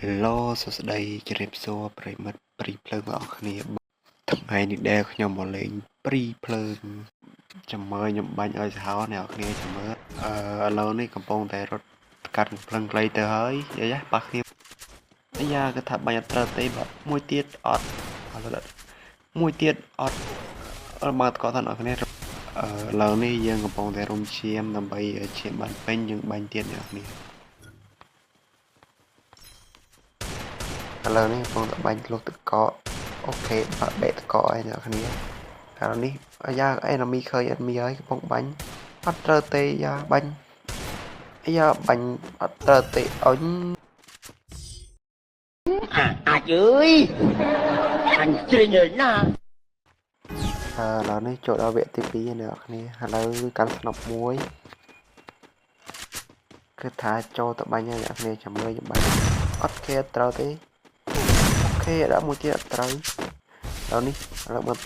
Hello សួស្តីជម្រាបសួរប្រិមិត្តព្រីភ្លើងបងប្អូនគ្នាថ្ងៃនេះដែរខ្ញុំមកលេងព្រីភ្លើងចាំមើលខ្ញុំបាញ់ឲ្យសាហាវអ្នកនរគ្នាចាំមើលឥឡូវនេះកំពុងតែរត់កាត់ភ្លឹងខ្លីទៅហើយយ៉ាប៉ះគ្នាអាយ៉ាគឺថាបាញ់អត់ត្រូវទេបាទមួយទៀតអត់មួយទៀតអត់មកតកថាអ្នកនរគ្នាឥឡូវនេះយើងកំពុងតែរុំឈាមដើម្បីឈាមបានពេញយើងបាញ់ទៀតអ្នកនរគ្នាឥឡូវនេះកំពុងតែបាញ់លុះទឹកកកអូខេបាក់បែកទឹកកកហើយអ្នកគ្នាឥឡូវនេះអាយ៉ាអេណាមីឃើញអេណាមីហើយកំពុងបាញ់អត់ត្រូវទេយ៉ាបាញ់អាយ៉ាបាញ់អត់ត្រូវទេអញអាចអើយអញជ្រិញហើយណាឥឡូវនេះចូលដល់វគ្គទី2អ្នកគ្នាឥឡូវកាន់ស្នប់មួយគឺថាចូលទៅបាញ់ហើយអ្នកគ្នាចាំមើលខ្ញុំបាញ់អត់គេត្រូវទេអូខេដាក់មួយទៀតអត់ត្រូវឥឡូវនេះឥឡូវមក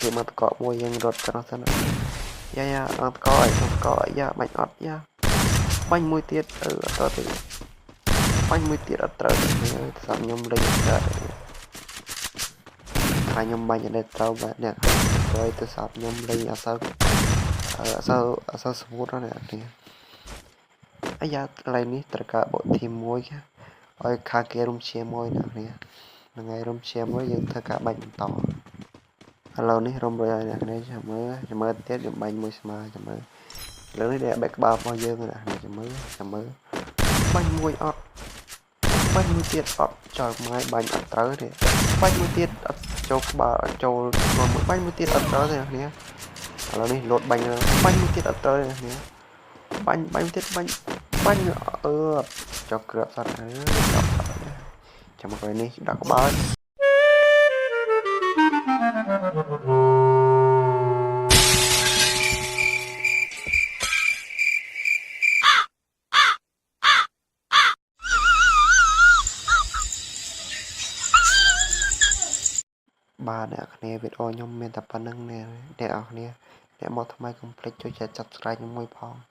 គេមកតកកមួយយើងរត់ទៅនោះសិនយ៉ាអត់តកកយ៉ាបាញ់អត់យ៉ាបាញ់មួយទៀតអត់ត្រូវទេបាញ់មួយទៀតអត់ត្រូវទេសម្រាប់ខ្ញុំលេងកើតខ្ញុំបាញ់អត់ត្រូវបាទអ្នកហើយទៅសម្រាប់ខ្ញុំលេងអត់សូវស្មូតណាស់អ្នកអាយ៉ាកន្លែងនេះត្រូវការបកធីមមួយឲ្យខាងគេរុំឈាមមួយអ្នកនេះថ្ងៃរុំឈាមមួយយើងធ្វើការបាញ់បន្តឥឡូវនេះរុំរួចហើយអ្នកនេះចាំមើលទៀតយើងបាញ់មួយស្មើចាំមើលឥឡូវនេះដែលបែកក្បាលរបស់យើងអ្នកនេះចាំមើលបាញ់មួយអត់បាញ់មួយទៀតអត់ចោលម៉ាយបាញ់អត់ត្រូវទេបាញ់មួយទៀតអត់ចូលក្បាលអត់ចូលមកបាញ់មួយទៀតអត់ត្រូវទេអ្នកនេះឥឡូវនេះលោតបាញ់មួយទៀតអត់ត្រូវទេអ្នកនេះបាញ់ទៀតបាញ់ចុះគ្រាប់សតហើយចាំមកនេះដាក់ក្បាលបាទអ្នកគ្នាវីដេអូខ្ញុំមានតែប៉ុណ្្នឹងអ្នកនរគ្នាអ្នកមកថ្មីកុំភ្លេចជួយចុច Subscribe ខ្ញុំមួយផង